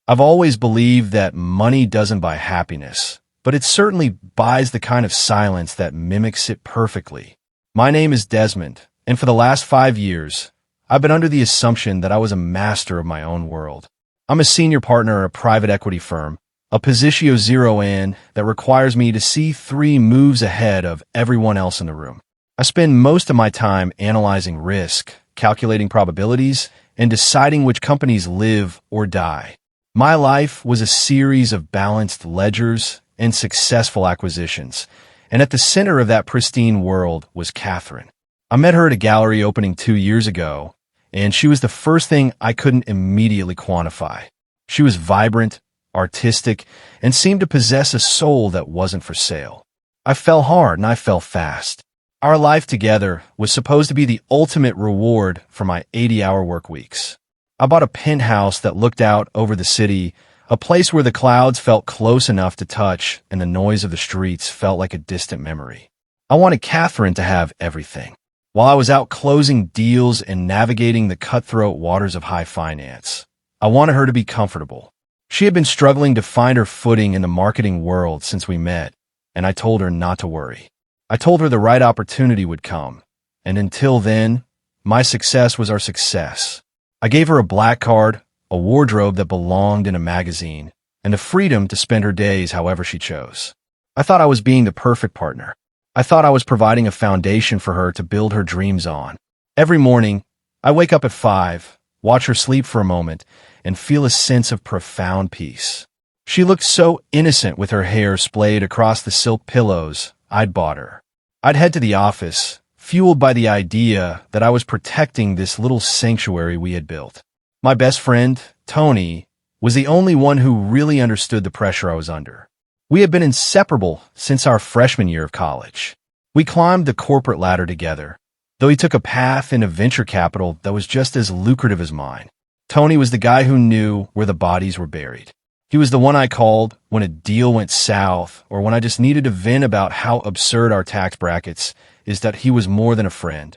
I've always believed that money doesn't buy happiness, but it certainly buys the kind of silence that mimics it perfectly. My name is Desmond, and for the last 5 years, I've been under the assumption that I was a master of my own world. I'm a senior partner at a private equity firm, a Positio Zero in that requires me to see 3 moves ahead of everyone else in the room. I spend most of my time analyzing risk, calculating probabilities, and deciding which companies live or die. My life was a series of balanced ledgers and successful acquisitions, and at the center of that pristine world was Catherine. I met her at a gallery opening 2 years ago, and she was the first thing I couldn't immediately quantify. She was vibrant, artistic, and seemed to possess a soul that wasn't for sale. I fell hard and I fell fast. Our life together was supposed to be the ultimate reward for my 80-hour work weeks. I bought a penthouse that looked out over the city, a place where the clouds felt close enough to touch and the noise of the streets felt like a distant memory. I wanted Catherine to have everything. While I was out closing deals and navigating the cutthroat waters of high finance, I wanted her to be comfortable. She had been struggling to find her footing in the marketing world since we met, and I told her not to worry. I told her the right opportunity would come, and until then, my success was our success. I gave her a black card, a wardrobe that belonged in a magazine, and the freedom to spend her days however she chose. I thought I was being the perfect partner. I thought I was providing a foundation for her to build her dreams on. Every morning, I wake up at 5, watch her sleep for a moment, and feel a sense of profound peace. She looked so innocent with her hair splayed across the silk pillows I'd bought her. I'd head to the office, fueled by the idea that I was protecting this little sanctuary we had built. My best friend, Tony, was the only one who really understood the pressure I was under. We had been inseparable since our freshman year of college. We climbed the corporate ladder together, though he took a path into venture capital that was just as lucrative as mine. Tony was the guy who knew where the bodies were buried. He was the one I called when a deal went south or when I just needed to vent about how absurd our tax brackets is. That he was more than a friend.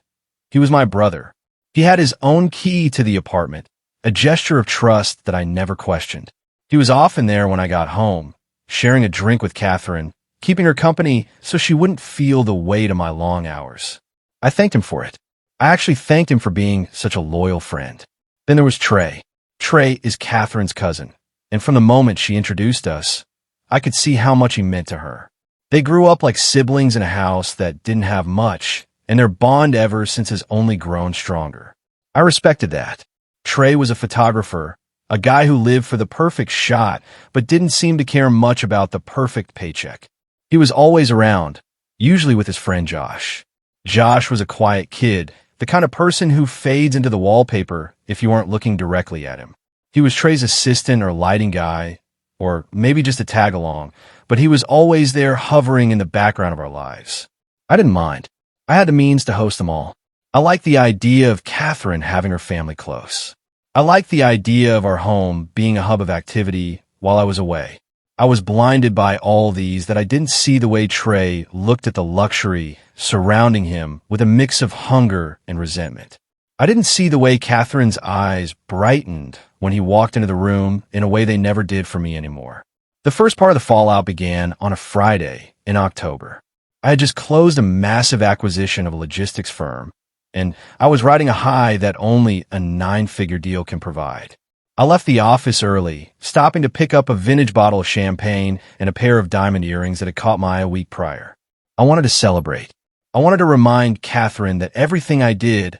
He was my brother. He had his own key to the apartment, a gesture of trust that I never questioned. He was often there when I got home, sharing a drink with Catherine, keeping her company so she wouldn't feel the weight of my long hours. I thanked him for it. I actually thanked him for being such a loyal friend. Then there was Trey. Trey is Catherine's cousin, and from the moment she introduced us, I could see how much he meant to her. They grew up like siblings in a house that didn't have much, and their bond ever since has only grown stronger. I respected that. Trey was a photographer, a guy who lived for the perfect shot, but didn't seem to care much about the perfect paycheck. He was always around, usually with his friend Josh. Josh was a quiet kid, the kind of person who fades into the wallpaper if you aren't looking directly at him. He was Trey's assistant or lighting guy, or maybe just a tag-along, but he was always there hovering in the background of our lives. I didn't mind. I had the means to host them all. I liked the idea of Catherine having her family close. I liked the idea of our home being a hub of activity while I was away. I was blinded by all these that I didn't see the way Trey looked at the luxury surrounding him with a mix of hunger and resentment. I didn't see the way Catherine's eyes brightened when he walked into the room in a way they never did for me anymore. The first part of the fallout began on a Friday in October. I had just closed a massive acquisition of a logistics firm, and I was riding a high that only a 9-figure deal can provide. I left the office early, stopping to pick up a vintage bottle of champagne and a pair of diamond earrings that had caught my eye a week prior. I wanted to celebrate. I wanted to remind Catherine that everything I did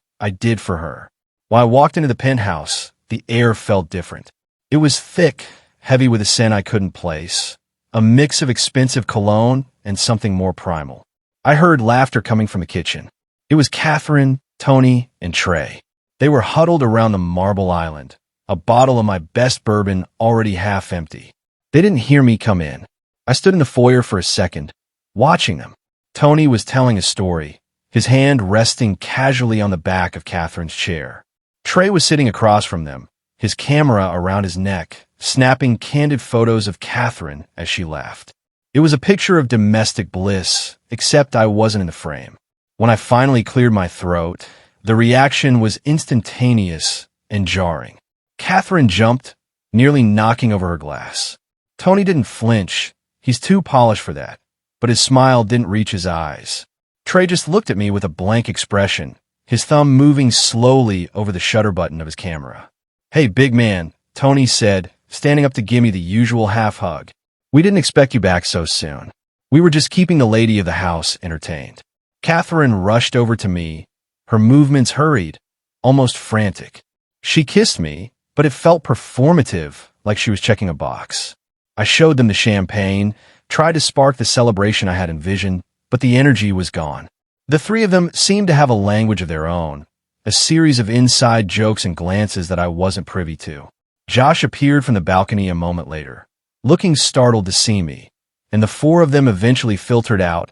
for her. While I walked into the penthouse, the air felt different. It was thick, heavy with a scent I couldn't place, a mix of expensive cologne and something more primal. I heard laughter coming from the kitchen. It was Catherine, Tony, and Trey. They were huddled around the marble island, a bottle of my best bourbon already half empty. They didn't hear me come in. I stood in the foyer for a second, watching them. Tony was telling a story, his hand resting casually on the back of Catherine's chair. Trey was sitting across from them, his camera around his neck, snapping candid photos of Catherine as she laughed. It was a picture of domestic bliss, except I wasn't in the frame. When I finally cleared my throat, the reaction was instantaneous and jarring. Catherine jumped, nearly knocking over her glass. Tony didn't flinch. He's too polished for that. But his smile didn't reach his eyes. Trey just looked at me with a blank expression, his thumb moving slowly over the shutter button of his camera. "Hey, big man," Tony said, standing up to give me the usual half hug. "We didn't expect you back so soon. We were just keeping the lady of the house entertained." Catherine rushed over to me, her movements hurried, almost frantic. She kissed me, but it felt performative, like she was checking a box. I showed them the champagne, tried to spark the celebration I had envisioned, but the energy was gone. The three of them seemed to have a language of their own, a series of inside jokes and glances that I wasn't privy to. Josh appeared from the balcony a moment later, looking startled to see me, and the four of them eventually filtered out,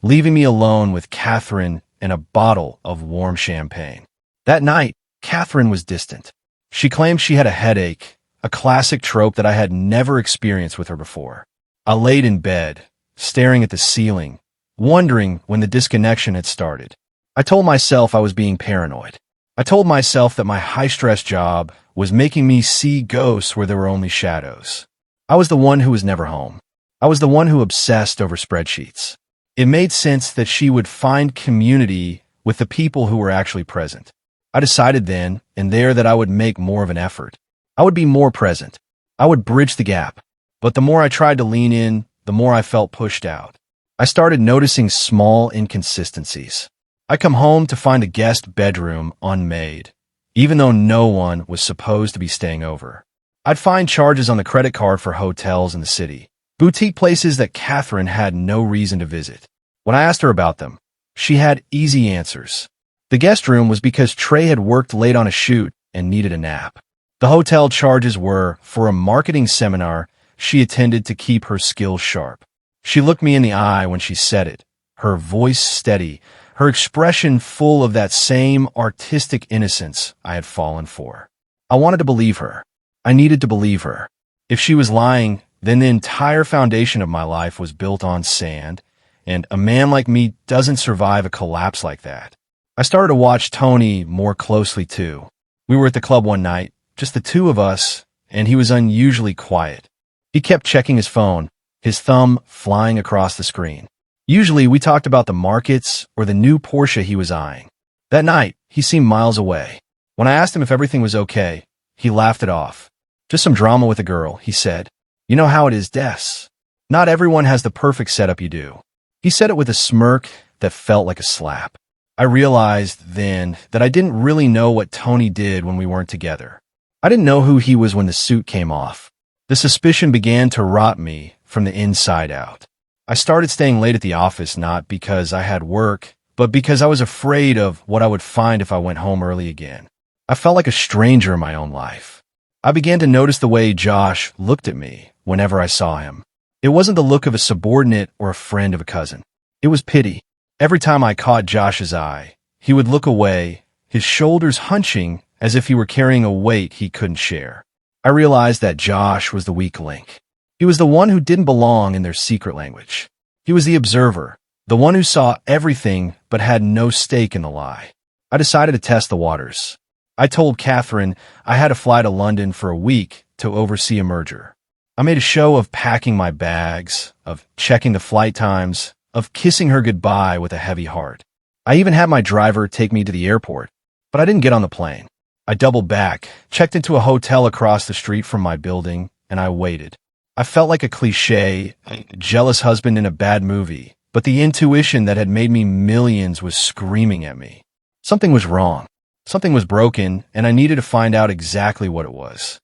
leaving me alone with Catherine and a bottle of warm champagne. That night, Catherine was distant. She claimed she had a headache, a classic trope that I had never experienced with her before. I laid in bed, staring at the ceiling, wondering when the disconnection had started. I told myself I was being paranoid. I told myself that my high-stress job was making me see ghosts where there were only shadows. I was the one who was never home. I was the one who obsessed over spreadsheets. It made sense that she would find community with the people who were actually present. I decided then and there that I would make more of an effort. I would be more present. I would bridge the gap. But the more I tried to lean in, the more I felt pushed out. I started noticing small inconsistencies. I come home to find a guest bedroom unmade, even though no one was supposed to be staying over. I'd find charges on the credit card for hotels in the city, boutique places that Catherine had no reason to visit. When I asked her about them, she had easy answers. The guest room was because Trey had worked late on a shoot and needed a nap. The hotel charges were for a marketing seminar she attended to keep her skills sharp. She looked me in the eye when she said it, her voice steady, her expression full of that same artistic innocence I had fallen for. I wanted to believe her. I needed to believe her. If she was lying, then the entire foundation of my life was built on sand, and a man like me doesn't survive a collapse like that. I started to watch Tony more closely too. We were at the club one night, just the two of us, and he was unusually quiet. He kept checking his phone, his thumb flying across the screen. Usually we talked about the markets or the new Porsche he was eyeing. That night, he seemed miles away. When I asked him if everything was okay, he laughed it off. "Just some drama with a girl," he said. "You know how it is, Des. Not everyone has the perfect setup you do." He said it with a smirk that felt like a slap. I realized then that I didn't really know what Tony did when we weren't together. I didn't know who he was when the suit came off. The suspicion began to rot me from the inside out. I started staying late at the office not because I had work, but because I was afraid of what I would find if I went home early again. I felt like a stranger in my own life. I began to notice the way Josh looked at me whenever I saw him. It wasn't the look of a subordinate or a friend of a cousin. It was pity. Every time I caught Josh's eye, he would look away, his shoulders hunching as if he were carrying a weight he couldn't share. I realized that Josh was the weak link. He was the one who didn't belong in their secret language. He was the observer, the one who saw everything but had no stake in the lie. I decided to test the waters. I told Catherine I had to fly to London for a week to oversee a merger. I made a show of packing my bags, of checking the flight times, of kissing her goodbye with a heavy heart. I even had my driver take me to the airport, but I didn't get on the plane. I doubled back, checked into a hotel across the street from my building, and I waited. I felt like a cliché, a jealous husband in a bad movie, but the intuition that had made me millions was screaming at me. Something was wrong. Something was broken, and I needed to find out exactly what it was.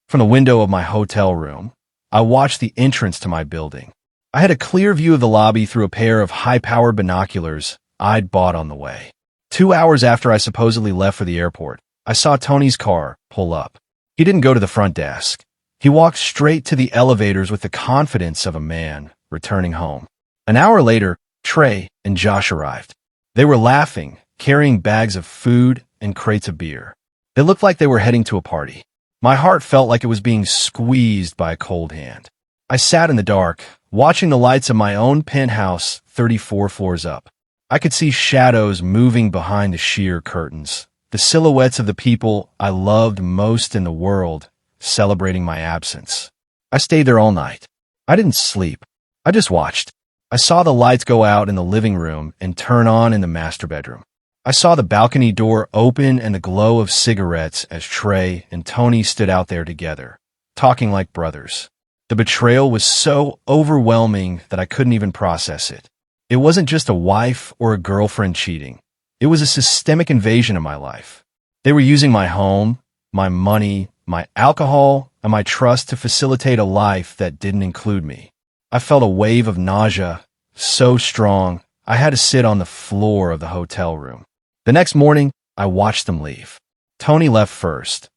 From the window of my hotel room, I watched the entrance to my building. I had a clear view of the lobby through a pair of high-powered binoculars I'd bought on the way. 2 hours after I supposedly left for the airport, I saw Tony's car pull up. He didn't go to the front desk. He walked straight to the elevators with the confidence of a man returning home. An hour later, Trey and Josh arrived. They were laughing, carrying bags of food and crates of beer. They looked like they were heading to a party. My heart felt like it was being squeezed by a cold hand. I sat in the dark, watching the lights of my own penthouse 34 floors up. I could see shadows moving behind the sheer curtains, the silhouettes of the people I loved most in the world, celebrating my absence. I stayed there all night. I didn't sleep. I just watched. I saw the lights go out in the living room and turn on in the master bedroom. I saw the balcony door open and the glow of cigarettes as Trey and Tony stood out there together, talking like brothers. The betrayal was so overwhelming that I couldn't even process it. It wasn't just a wife or a girlfriend cheating. It was a systemic invasion of my life. They were using my home, my money, my alcohol, and my trust to facilitate a life that didn't include me. I felt a wave of nausea, so strong, I had to sit on the floor of the hotel room. The next morning, I watched them leave. Tony left first,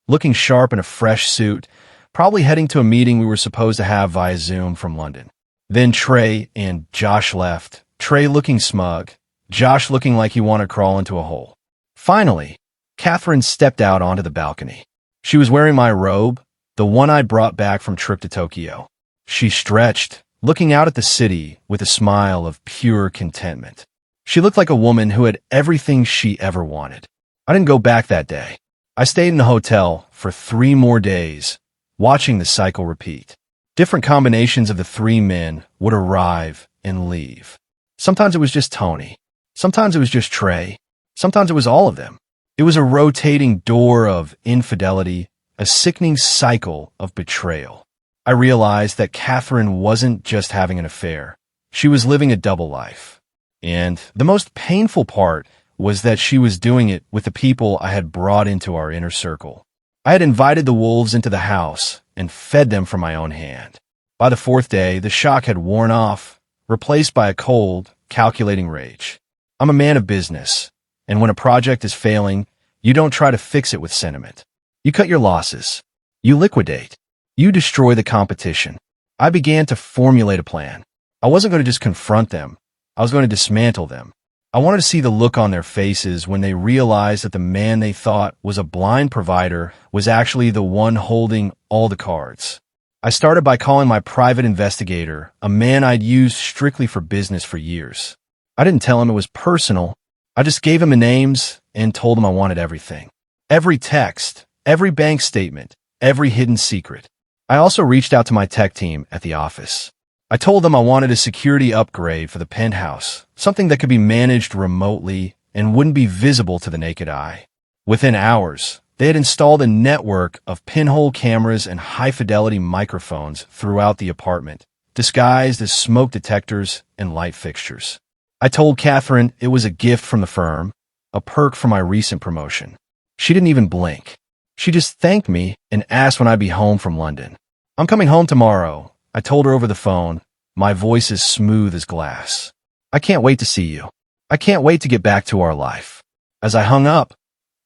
looking sharp in a fresh suit, probably heading to a meeting we were supposed to have via Zoom from London. Then Trey and Josh left, Trey looking smug, Josh looking like he wanted to crawl into a hole. Finally, Catherine stepped out onto the balcony. She was wearing my robe, the one I'd brought back from trip to Tokyo. She stretched, looking out at the city with a smile of pure contentment. She looked like a woman who had everything she ever wanted. I didn't go back that day. I stayed in the hotel for 3 more days, watching the cycle repeat. Different combinations of the 3 men would arrive and leave. Sometimes it was just Tony. Sometimes it was just Trey. Sometimes it was all of them. It was a rotating door of infidelity, a sickening cycle of betrayal. I realized that Catherine wasn't just having an affair. She was living a double life. And the most painful part was that she was doing it with the people I had brought into our inner circle. I had invited the wolves into the house and fed them from my own hand. By the 4th day, the shock had worn off, replaced by a cold, calculating rage. I'm a man of business, and when a project is failing, you don't try to fix it with sentiment. You cut your losses. You liquidate. You destroy the competition. I began to formulate a plan. I wasn't going to just confront them. I was going to dismantle them. I wanted to see the look on their faces when they realized that the man they thought was a blind provider was actually the one holding all the cards. I started by calling my private investigator, a man I'd used strictly for business for years. I didn't tell him it was personal. I just gave him the names and told him I wanted everything. Every text, every bank statement, every hidden secret. I also reached out to my tech team at the office. I told them I wanted a security upgrade for the penthouse, something that could be managed remotely and wouldn't be visible to the naked eye. Within hours, they had installed a network of pinhole cameras and high-fidelity microphones throughout the apartment, disguised as smoke detectors and light fixtures. I told Catherine it was a gift from the firm, a perk for my recent promotion. She didn't even blink. She just thanked me and asked when I'd be home from London. "I'm coming home tomorrow," I told her over the phone, my voice as smooth as glass. "I can't wait to see you. I can't wait to get back to our life." As I hung up,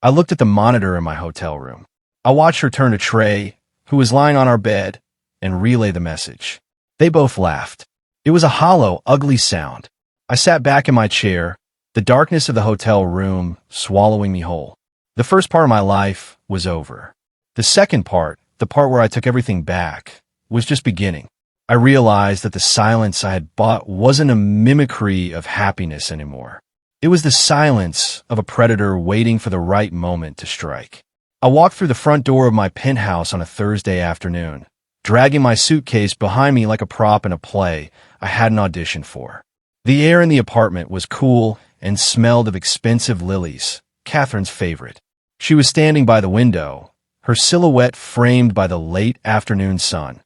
I looked at the monitor in my hotel room. I watched her turn to Trey, who was lying on our bed, and relay the message. They both laughed. It was a hollow, ugly sound. I sat back in my chair, the darkness of the hotel room swallowing me whole. The first part of my life was over. The second part, the part where I took everything back, was just beginning. I realized that the silence I had bought wasn't a mimicry of happiness anymore. It was the silence of a predator waiting for the right moment to strike. I walked through the front door of my penthouse on a Thursday afternoon, dragging my suitcase behind me like a prop in a play I hadn't auditioned for. The air in the apartment was cool and smelled of expensive lilies, Catherine's favorite. She was standing by the window, her silhouette framed by the late afternoon sun,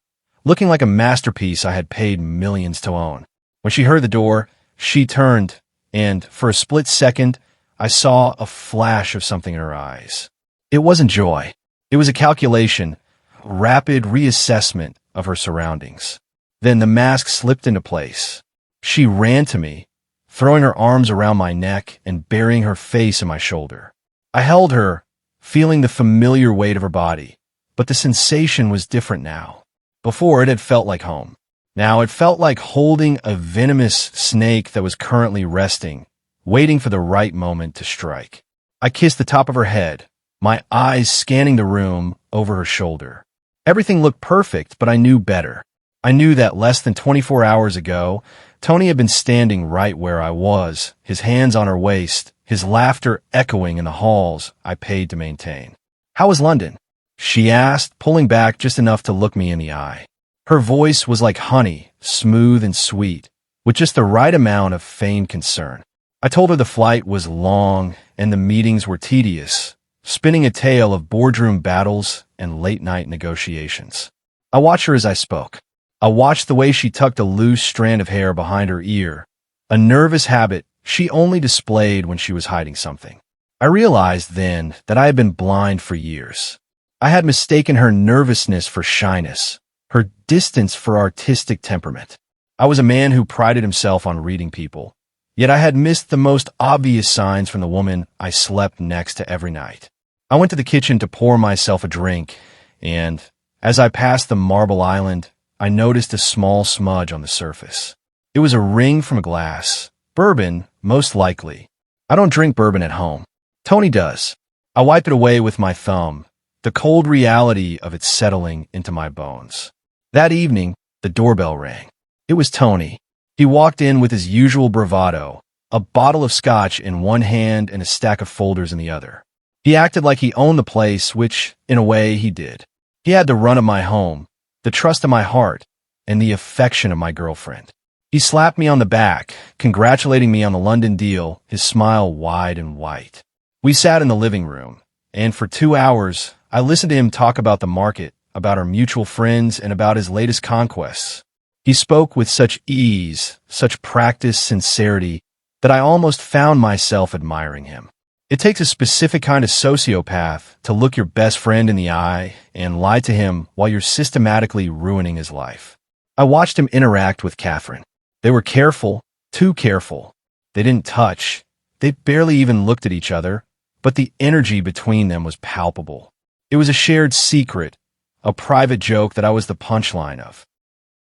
looking like a masterpiece I had paid millions to own. When she heard the door, she turned, and for a split second, I saw a flash of something in her eyes. It wasn't joy. It was a calculation, rapid reassessment of her surroundings. Then the mask slipped into place. She ran to me, throwing her arms around my neck and burying her face in my shoulder. I held her, feeling the familiar weight of her body, but the sensation was different now. Before, it had felt like home. Now it felt like holding a venomous snake that was currently resting, waiting for the right moment to strike. I kissed the top of her head, my eyes scanning the room over her shoulder. Everything looked perfect, but I knew better. I knew that less than 24 hours ago, Tony had been standing right where I was, his hands on her waist, his laughter echoing in the halls I paid to maintain. "How was London?" she asked, pulling back just enough to look me in the eye. Her voice was like honey, smooth and sweet, with just the right amount of feigned concern. I told her the flight was long and the meetings were tedious, spinning a tale of boardroom battles and late-night negotiations. I watched her as I spoke. I watched the way she tucked a loose strand of hair behind her ear, a nervous habit she only displayed when she was hiding something. I realized then that I had been blind for years. I had mistaken her nervousness for shyness, her distance for artistic temperament. I was a man who prided himself on reading people, yet I had missed the most obvious signs from the woman I slept next to every night. I went to the kitchen to pour myself a drink, and as I passed the marble island, I noticed a small smudge on the surface. It was a ring from a glass. Bourbon, most likely. I don't drink bourbon at home. Tony does. I wiped it away with my thumb, the cold reality of it settling into my bones. That evening, the doorbell rang. It was Tony. He walked in with his usual bravado, a bottle of scotch in one hand and a stack of folders in the other. He acted like he owned the place, which, in a way, he did. He had the run of my home, the trust of my heart, and the affection of my girlfriend. He slapped me on the back, congratulating me on the London deal, his smile wide and white. We sat in the living room, and for 2 hours, I listened to him talk about the market, about our mutual friends, and about his latest conquests. He spoke with such ease, such practiced sincerity, that I almost found myself admiring him. It takes a specific kind of sociopath to look your best friend in the eye and lie to him while you're systematically ruining his life. I watched him interact with Catherine. They were careful, too careful. They didn't touch. They barely even looked at each other, but the energy between them was palpable. It was a shared secret, a private joke that I was the punchline of.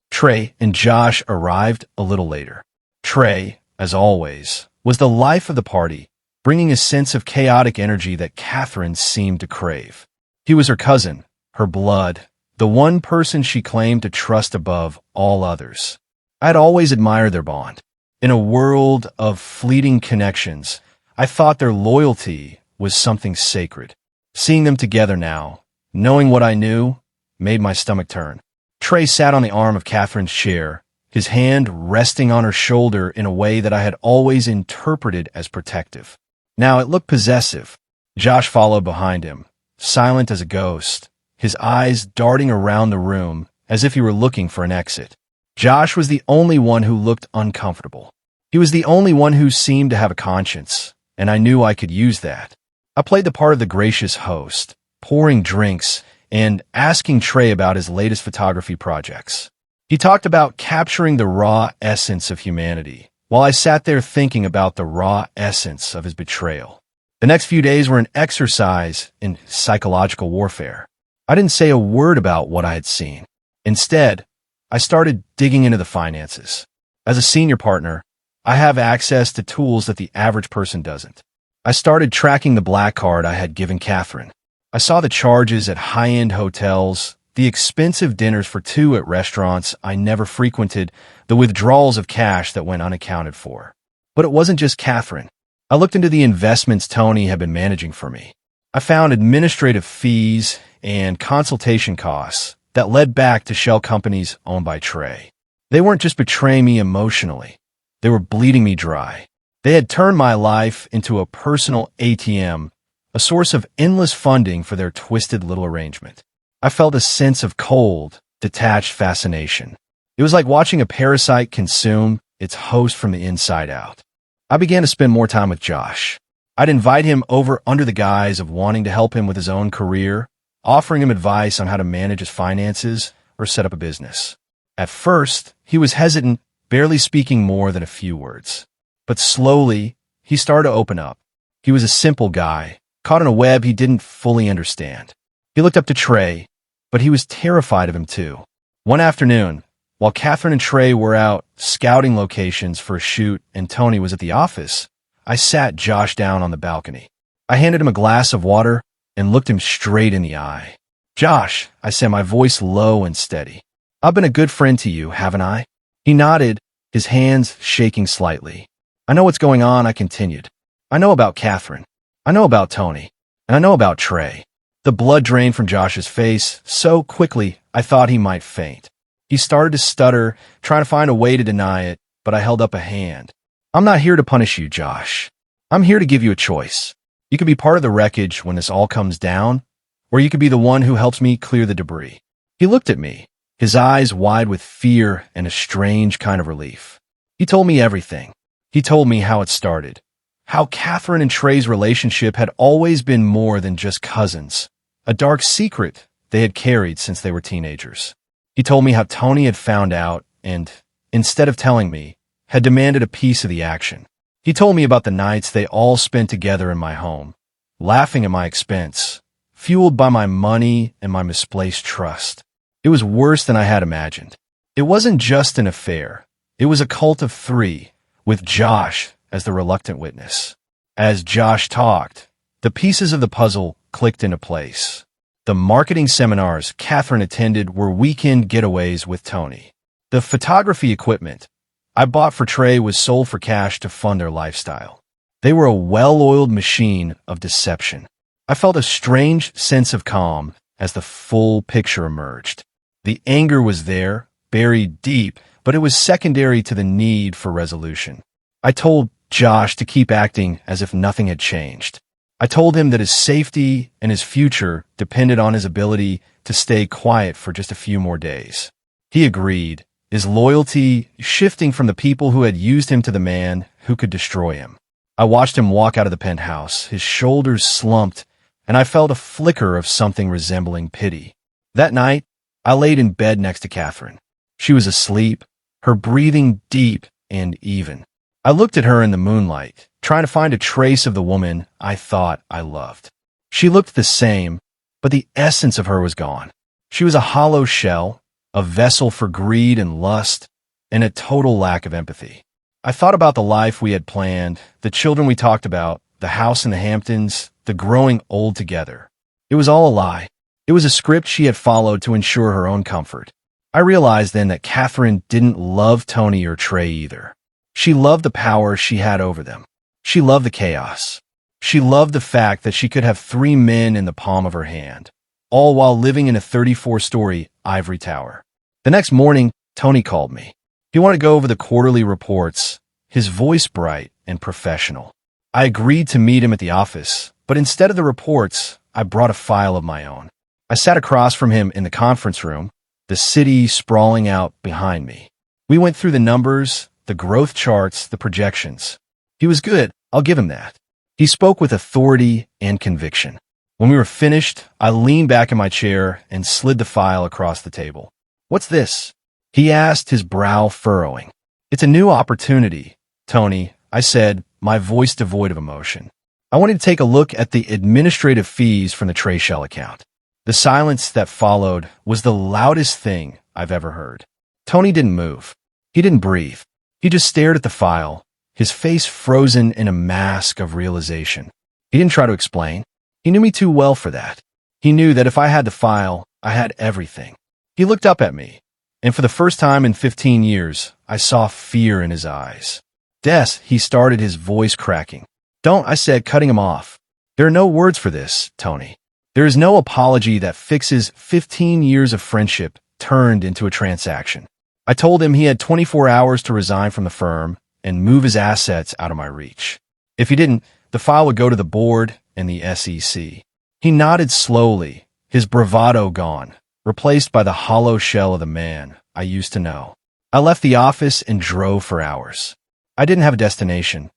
Trey and Josh arrived a little later. Trey, as always, was the life of the party, bringing a sense of chaotic energy that Catherine seemed to crave. He was her cousin, her blood, the one person she claimed to trust above all others. I had always admired their bond. In a world of fleeting connections, I thought their loyalty was something sacred. Seeing them together now, knowing what I knew, made my stomach turn. Trey sat on the arm of Catherine's chair, his hand resting on her shoulder in a way that I had always interpreted as protective. Now it looked possessive. Josh followed behind him, silent as a ghost, his eyes darting around the room as if he were looking for an exit. Josh was the only one who looked uncomfortable. He was the only one who seemed to have a conscience, and I knew I could use that. I played the part of the gracious host, pouring drinks and asking Trey about his latest photography projects. He talked about capturing the raw essence of humanity, while I sat there thinking about the raw essence of his betrayal. The next few days were an exercise in psychological warfare. I didn't say a word about what I had seen. Instead, I started digging into the finances. As a senior partner, I have access to tools that the average person doesn't. I started tracking the black card I had given Catherine. I saw the charges at high-end hotels, the expensive dinners for two at restaurants I never frequented, the withdrawals of cash that went unaccounted for. But it wasn't just Catherine. I looked into the investments Tony had been managing for me. I found administrative fees and consultation costs that led back to shell companies owned by Trey. They weren't just betraying me emotionally. They were bleeding me dry. They had turned my life into a personal ATM, a source of endless funding for their twisted little arrangement. I felt a sense of cold, detached fascination. It was like watching a parasite consume its host from the inside out. I began to spend more time with Josh. I'd invite him over under the guise of wanting to help him with his own career, offering him advice on how to manage his finances or set up a business. At first, he was hesitant, barely speaking more than a few words. But slowly, he started to open up. He was a simple guy, caught in a web he didn't fully understand. He looked up to Trey, but he was terrified of him too. One afternoon, while Catherine and Trey were out scouting locations for a shoot and Tony was at the office, I sat Josh down on the balcony. I handed him a glass of water and looked him straight in the eye. "Josh," I said, my voice low and steady, "I've been a good friend to you, haven't I?" He nodded, his hands shaking slightly. "I know what's going on," I continued. "I know about Catherine. I know about Tony. And I know about Trey. The blood drained from Josh's face so quickly I thought he might faint. He started to stutter, trying to find a way to deny it, but I held up a hand. I'm not here to punish you, Josh. I'm here to give you a choice. You could be part of the wreckage when this all comes down, or you could be the one who helps me clear the debris. He looked at me, his eyes wide with fear and a strange kind of relief. He told me everything. He told me how it started, how Catherine and Trey's relationship had always been more than just cousins, a dark secret they had carried since they were teenagers. He told me how Tony had found out and, instead of telling me, had demanded a piece of the action. He told me about the nights they all spent together in my home, laughing at my expense, fueled by my money and my misplaced trust. It was worse than I had imagined. It wasn't just an affair. It was a cult of three, with Josh as the reluctant witness. As Josh talked, the pieces of the puzzle clicked into place. The marketing seminars Catherine attended were weekend getaways with Tony. The photography equipment I bought for Trey was sold for cash to fund their lifestyle. They were a well-oiled machine of deception. I felt a strange sense of calm as the full picture emerged. The anger was there, buried deep, but it was secondary to the need for resolution. I told Josh to keep acting as if nothing had changed. I told him that his safety and his future depended on his ability to stay quiet for just a few more days. He agreed, his loyalty shifting from the people who had used him to the man who could destroy him. I watched him walk out of the penthouse, his shoulders slumped, and I felt a flicker of something resembling pity. That night, I laid in bed next to Catherine. She was asleep, her breathing deep and even. I looked at her in the moonlight, trying to find a trace of the woman I thought I loved. She looked the same, but the essence of her was gone. She was a hollow shell, a vessel for greed and lust, and a total lack of empathy. I thought about the life we had planned, the children we talked about, the house in the Hamptons, the growing old together. It was all a lie. It was a script she had followed to ensure her own comfort. I realized then that Catherine didn't love Tony or Trey either. She loved the power she had over them. She loved the chaos. She loved the fact that she could have three men in the palm of her hand, all while living in a 34-story ivory tower. The next morning, Tony called me. He wanted to go over the quarterly reports, his voice bright and professional. I agreed to meet him at the office, but instead of the reports, I brought a file of my own. I sat across from him in the conference room, the city sprawling out behind me. We went through the numbers, the growth charts, the projections. He was good, I'll give him that. He spoke with authority and conviction. When we were finished, I leaned back in my chair and slid the file across the table. What's this? He asked, his brow furrowing. It's a new opportunity, Tony, I said, my voice devoid of emotion. I wanted to take a look at the administrative fees from the Trey Shell account. The silence that followed was the loudest thing I've ever heard. Tony didn't move. He didn't breathe. He just stared at the file, his face frozen in a mask of realization. He didn't try to explain. He knew me too well for that. He knew that if I had the file, I had everything. He looked up at me, and for the first time in 15 years, I saw fear in his eyes. Des, he started, his voice cracking. Don't, I said, cutting him off. There are no words for this, Tony. There is no apology that fixes 15 years of friendship turned into a transaction. I told him he had 24 hours to resign from the firm and move his assets out of my reach. If he didn't, the file would go to the board and the SEC. He nodded slowly, his bravado gone, replaced by the hollow shell of the man I used to know. I left the office and drove for hours. I didn't have a destination.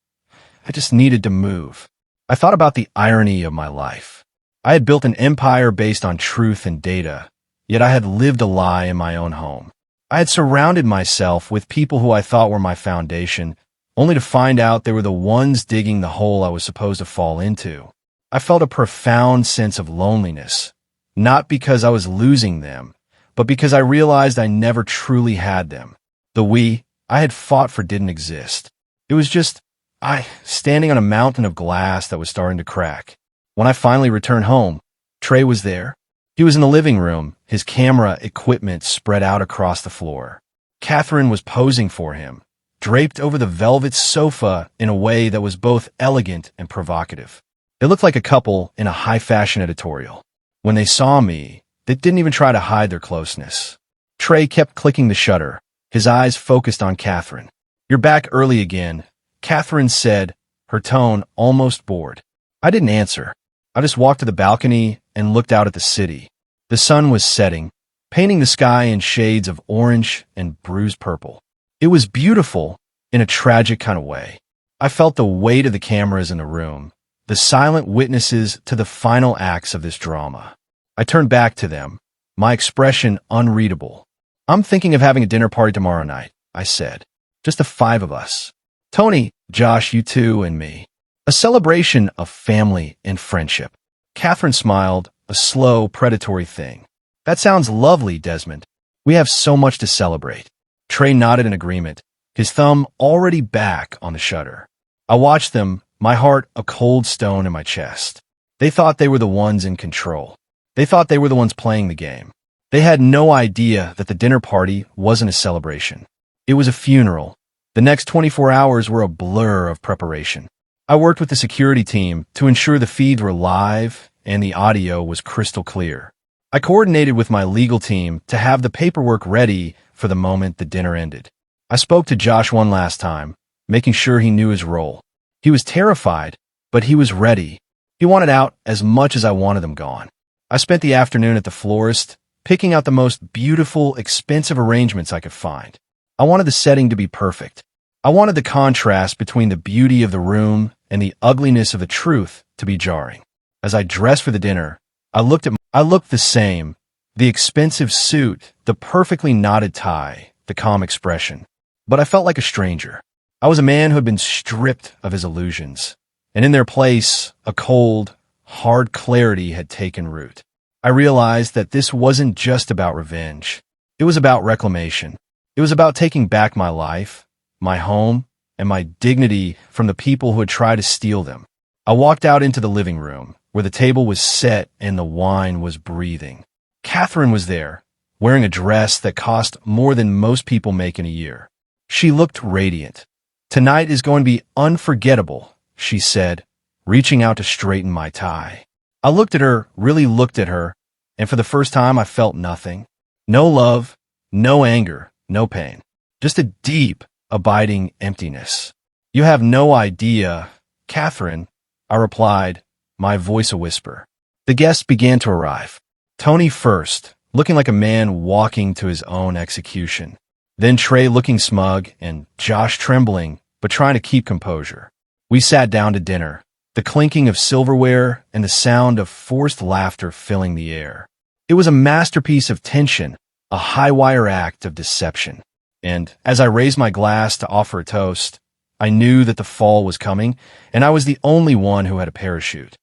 I just needed to move. I thought about the irony of my life. I had built an empire based on truth and data, yet I had lived a lie in my own home. I had surrounded myself with people who I thought were my foundation, only to find out they were the ones digging the hole I was supposed to fall into. I felt a profound sense of loneliness, not because I was losing them, but because I realized I never truly had them. The we I had fought for didn't exist. It was just I, standing on a mountain of glass that was starting to crack. When I finally returned home, Trey was there. He was in the living room, his camera equipment spread out across the floor. Catherine was posing for him, draped over the velvet sofa in a way that was both elegant and provocative. They looked like a couple in a high-fashion editorial. When they saw me, they didn't even try to hide their closeness. Trey kept clicking the shutter, his eyes focused on Catherine. "You're back early again," Catherine said, her tone almost bored. I didn't answer. I just walked to the balcony and looked out at the city. The sun was setting, painting the sky in shades of orange and bruised purple. It was beautiful in a tragic kind of way. I felt the weight of the cameras in the room, the silent witnesses to the final acts of this drama. I turned back to them, my expression unreadable. "I'm thinking of having a dinner party tomorrow night," I said. "Just the 5 of us. Tony, Josh, you two, and me. A celebration of family and friendship." Catherine smiled, a slow, predatory thing. "That sounds lovely, Desmond. We have so much to celebrate." Trey nodded in agreement, his thumb already back on the shutter. I watched them, my heart a cold stone in my chest. They thought they were the ones in control. They thought they were the ones playing the game. They had no idea that the dinner party wasn't a celebration. It was a funeral. The next 24 hours were a blur of preparation. I worked with the security team to ensure the feeds were live and the audio was crystal clear. I coordinated with my legal team to have the paperwork ready for the moment the dinner ended. I spoke to Josh one last time, making sure he knew his role. He was terrified, but he was ready. He wanted out as much as I wanted him gone. I spent the afternoon at the florist, picking out the most beautiful, expensive arrangements I could find. I wanted the setting to be perfect. I wanted the contrast between the beauty of the room and the ugliness of the truth to be jarring. As I dressed for the dinner, I looked the same, the expensive suit, the perfectly knotted tie, the calm expression. But I felt like a stranger. I was a man who had been stripped of his illusions, and in their place, a cold, hard clarity had taken root. I realized that this wasn't just about revenge. It was about reclamation. It was about taking back my life, my home, and my dignity from the people who had tried to steal them. I walked out into the living room, where the table was set and the wine was breathing. Catherine was there, wearing a dress that cost more than most people make in a year. She looked radiant. "Tonight is going to be unforgettable," she said, reaching out to straighten my tie. I looked at her, really looked at her, and for the first time I felt nothing. No love, no anger, no pain. Just a deep, abiding emptiness. "You have no idea, Catherine," I replied, my voice a whisper. The guests began to arrive. Tony first, looking like a man walking to his own execution. Then Trey looking smug and Josh trembling, but trying to keep composure. We sat down to dinner, the clinking of silverware and the sound of forced laughter filling the air. It was a masterpiece of tension, a high-wire act of deception. And as I raised my glass to offer a toast, I knew that the fall was coming, and I was the only one who had a parachute.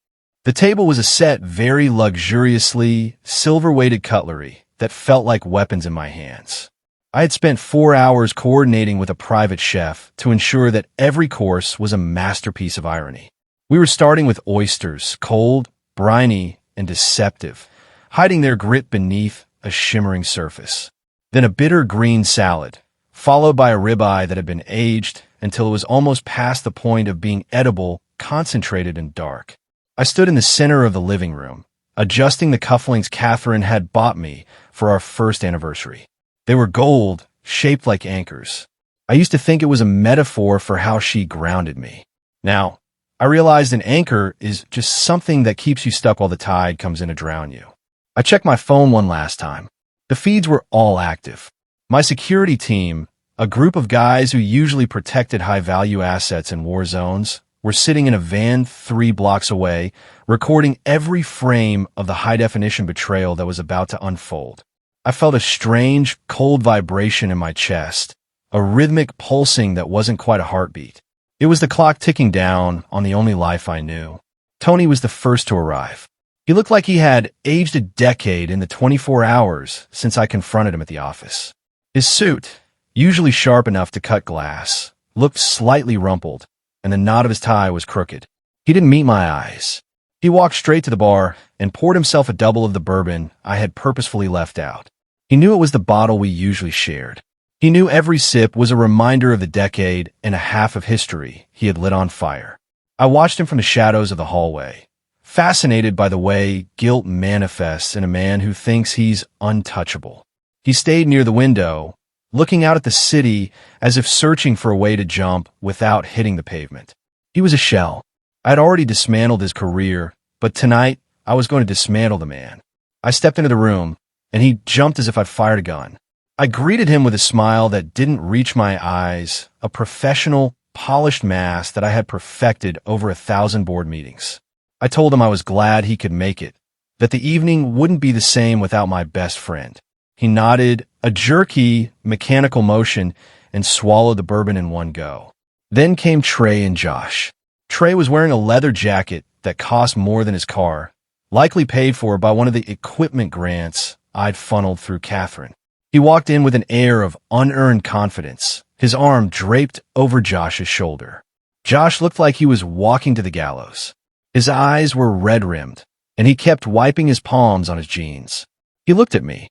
The table was a set very luxuriously, silver-weighted cutlery that felt like weapons in my hands. I had spent 4 hours coordinating with a private chef to ensure that every course was a masterpiece of irony. We were starting with oysters, cold, briny, and deceptive, hiding their grit beneath a shimmering surface. Then a bitter green salad, followed by a ribeye that had been aged until it was almost past the point of being edible, concentrated and dark. I stood in the center of the living room, adjusting the cufflinks Catherine had bought me for our first anniversary. They were gold, shaped like anchors. I used to think it was a metaphor for how she grounded me. Now, I realized an anchor is just something that keeps you stuck while the tide comes in to drown you. I checked my phone one last time. The feeds were all active. My security team, a group of guys who usually protected high-value assets in war zones, were sitting in a van 3 blocks away, recording every frame of the high-definition betrayal that was about to unfold. I felt a strange, cold vibration in my chest, a rhythmic pulsing that wasn't quite a heartbeat. It was the clock ticking down on the only life I knew. Tony was the first to arrive. He looked like he had aged a decade in the 24 hours since I confronted him at the office. His suit, usually sharp enough to cut glass, looked slightly rumpled, and the knot of his tie was crooked. He didn't meet my eyes. He walked straight to the bar and poured himself a double of the bourbon I had purposefully left out. He knew it was the bottle we usually shared. He knew every sip was a reminder of the decade and a half of history he had lit on fire. I watched him from the shadows of the hallway, fascinated by the way guilt manifests in a man who thinks he's untouchable. He stayed near the window, looking out at the city as if searching for a way to jump without hitting the pavement. He was a shell. I had already dismantled his career, but tonight I was going to dismantle the man. I stepped into the room, and he jumped as if I'd fired a gun. I greeted him with a smile that didn't reach my eyes, a professional, polished mask that I had perfected over 1,000 board meetings. I told him I was glad he could make it, that the evening wouldn't be the same without my best friend. He nodded, a jerky, mechanical motion, and swallowed the bourbon in one go. Then came Trey and Josh. Trey was wearing a leather jacket that cost more than his car, likely paid for by one of the equipment grants I'd funneled through Catherine. He walked in with an air of unearned confidence, his arm draped over Josh's shoulder. Josh looked like he was walking to the gallows. His eyes were red-rimmed, and he kept wiping his palms on his jeans. He looked at me,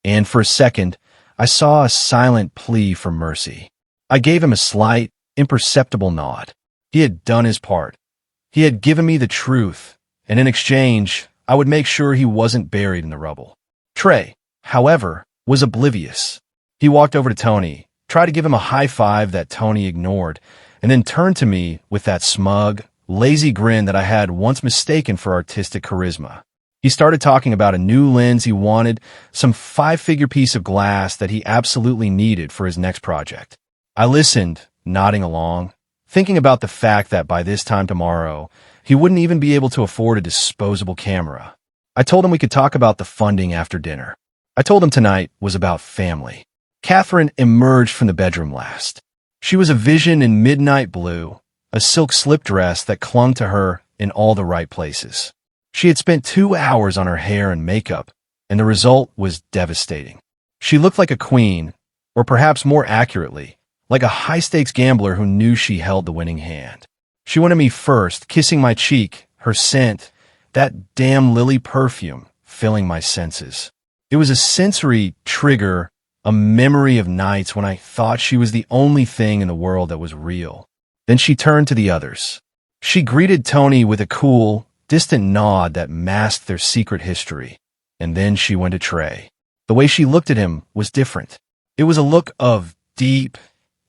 and for a second, I saw a silent plea for mercy. I gave him a slight, imperceptible nod. He had done his part. He had given me the truth, and in exchange, I would make sure he wasn't buried in the rubble. Trey, however, was oblivious. He walked over to Tony, tried to give him a high five that Tony ignored, and then turned to me with that smug, lazy grin that I had once mistaken for artistic charisma. He started talking about a new lens he wanted, some 5-figure piece of glass that he absolutely needed for his next project. I listened, nodding along, thinking about the fact that by this time tomorrow, he wouldn't even be able to afford a disposable camera. I told him we could talk about the funding after dinner. I told him tonight was about family. Catherine emerged from the bedroom last. She was a vision in midnight blue, a silk slip dress that clung to her in all the right places. She had spent 2 hours on her hair and makeup, and the result was devastating. She looked like a queen, or perhaps more accurately, like a high-stakes gambler who knew she held the winning hand. She went to me first, kissing my cheek, her scent, that damn lily perfume, filling my senses. It was a sensory trigger, a memory of nights when I thought she was the only thing in the world that was real. Then she turned to the others. She greeted Tony with a cool, distant nod that masked their secret history. And then she went to Trey. The way she looked at him was different. It was a look of deep,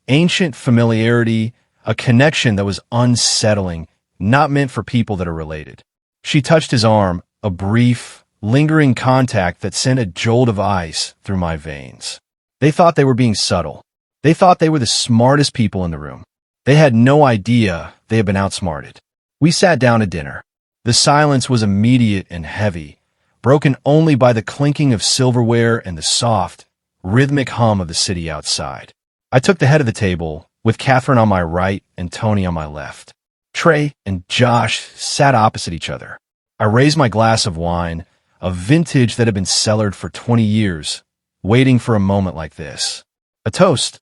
ancient familiarity, a connection that was unsettling, not meant for people that are related. She touched his arm, a brief, lingering contact that sent a jolt of ice through my veins. They thought they were being subtle. They thought they were the smartest people in the room. They had no idea they had been outsmarted. We sat down to dinner. The silence was immediate and heavy, broken only by the clinking of silverware and the soft, rhythmic hum of the city outside. I took the head of the table, with Catherine on my right and Tony on my left. Trey and Josh sat opposite each other. I raised my glass of wine, a vintage that had been cellared for 20 years, waiting for a moment like this. A toast,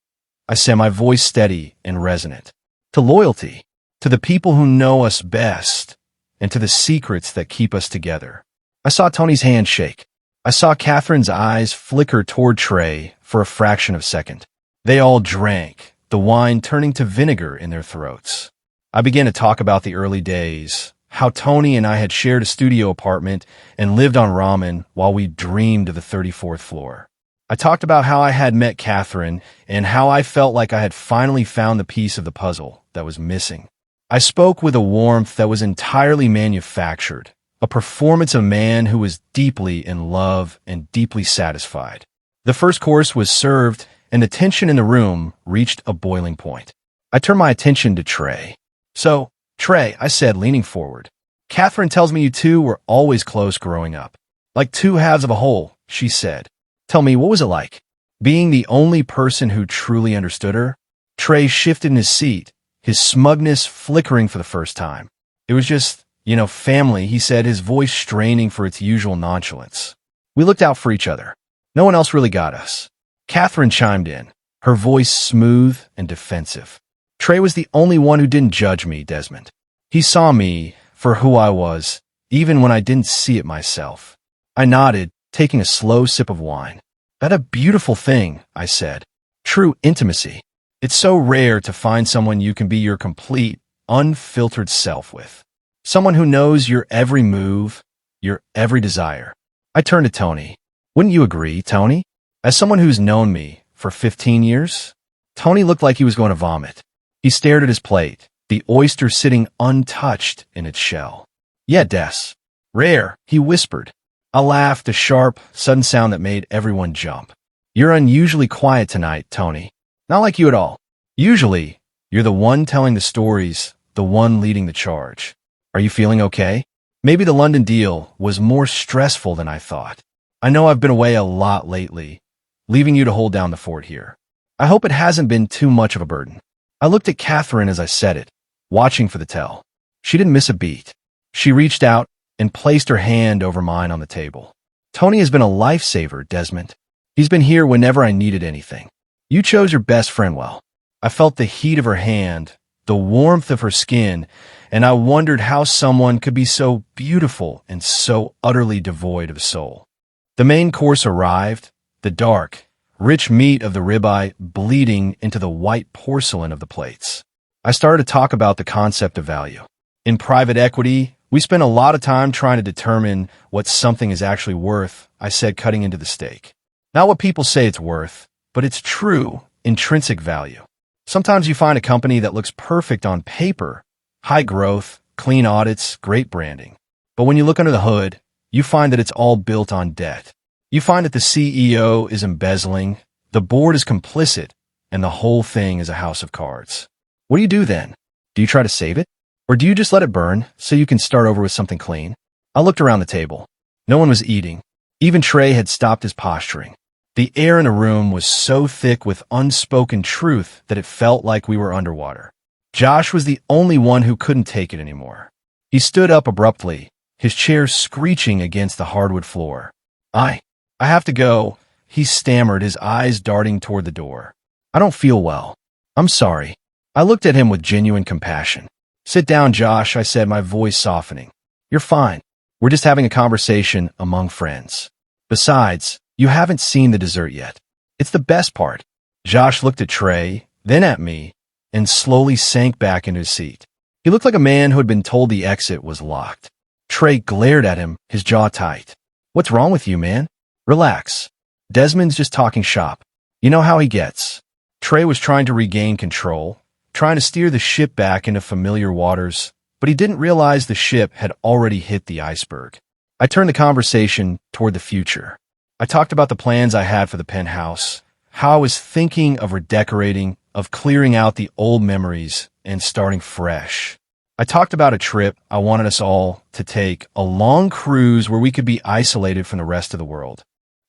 I said, my voice steady and resonant. To loyalty, to the people who know us best, and to the secrets that keep us together. I saw Tony's hand shake. I saw Catherine's eyes flicker toward Trey for a fraction of a second. They all drank, the wine turning to vinegar in their throats. I began to talk about the early days, how Tony and I had shared a studio apartment and lived on ramen while we dreamed of the 34th floor. I talked about how I had met Catherine and how I felt like I had finally found the piece of the puzzle that was missing. I spoke with a warmth that was entirely manufactured, a performance of a man who was deeply in love and deeply satisfied. The first course was served, and the tension in the room reached a boiling point. I turned my attention to Trey. So, Trey, I said, leaning forward, Catherine tells me you two were always close growing up. Like two halves of a whole, she said. Tell me, what was it like? Being the only person who truly understood her? Trey shifted in his seat, his smugness flickering for the first time. It was just, family, he said, his voice straining for its usual nonchalance. We looked out for each other. No one else really got us. Catherine chimed in, her voice smooth and defensive. Trey was the only one who didn't judge me, Desmond. He saw me for who I was, even when I didn't see it myself. I nodded, taking a slow sip of wine. That a beautiful thing, I said. True intimacy. It's so rare to find someone you can be your complete, unfiltered self with. Someone who knows your every move, your every desire. I turned to Tony. Wouldn't you agree, Tony? As someone who's known me for 15 years, Tony looked like he was going to vomit. He stared at his plate, the oyster sitting untouched in its shell. Yeah, Des. Rare, he whispered. I laughed, a sharp, sudden sound that made everyone jump. You're unusually quiet tonight, Tony. Not like you at all. Usually, you're the one telling the stories, the one leading the charge. Are you feeling okay? Maybe the London deal was more stressful than I thought. I know I've been away a lot lately, leaving you to hold down the fort here. I hope it hasn't been too much of a burden. I looked at Catherine as I said it, watching for the tell. She didn't miss a beat. She reached out and placed her hand over mine on the table. Tony has been a lifesaver, Desmond. He's been here whenever I needed anything. You chose your best friend well. I felt the heat of her hand, the warmth of her skin, and I wondered how someone could be so beautiful and so utterly devoid of soul. The main course arrived, the dark, rich meat of the ribeye bleeding into the white porcelain of the plates. I started to talk about the concept of value. In private equity, we spend a lot of time trying to determine what something is actually worth, I said, cutting into the steak. Not what people say it's worth, but its true, intrinsic value. Sometimes you find a company that looks perfect on paper, high growth, clean audits, great branding. But when you look under the hood, you find that it's all built on debt. You find that the CEO is embezzling, the board is complicit, and the whole thing is a house of cards. What do you do then? Do you try to save it? Or do you just let it burn so you can start over with something clean? I looked around the table. No one was eating. Even Trey had stopped his posturing. The air in the room was so thick with unspoken truth that it felt like we were underwater. Josh was the only one who couldn't take it anymore. He stood up abruptly, his chair screeching against the hardwood floor. I have to go, he stammered, his eyes darting toward the door. I don't feel well. I'm sorry. I looked at him with genuine compassion. Sit down, Josh, I said, my voice softening. You're fine. We're just having a conversation among friends. Besides, you haven't seen the dessert yet. It's the best part. Josh looked at Trey, then at me, and slowly sank back into his seat. He looked like a man who had been told the exit was locked. Trey glared at him, his jaw tight. What's wrong with you, man? Relax. Desmond's just talking shop. You know how he gets. Trey was trying to regain control, trying to steer the ship back into familiar waters, but he didn't realize the ship had already hit the iceberg. I turned the conversation toward the future. I talked about the plans I had for the penthouse, how I was thinking of redecorating, of clearing out the old memories and starting fresh. I talked about a trip I wanted us all to take, a long cruise where we could be isolated from the rest of the world.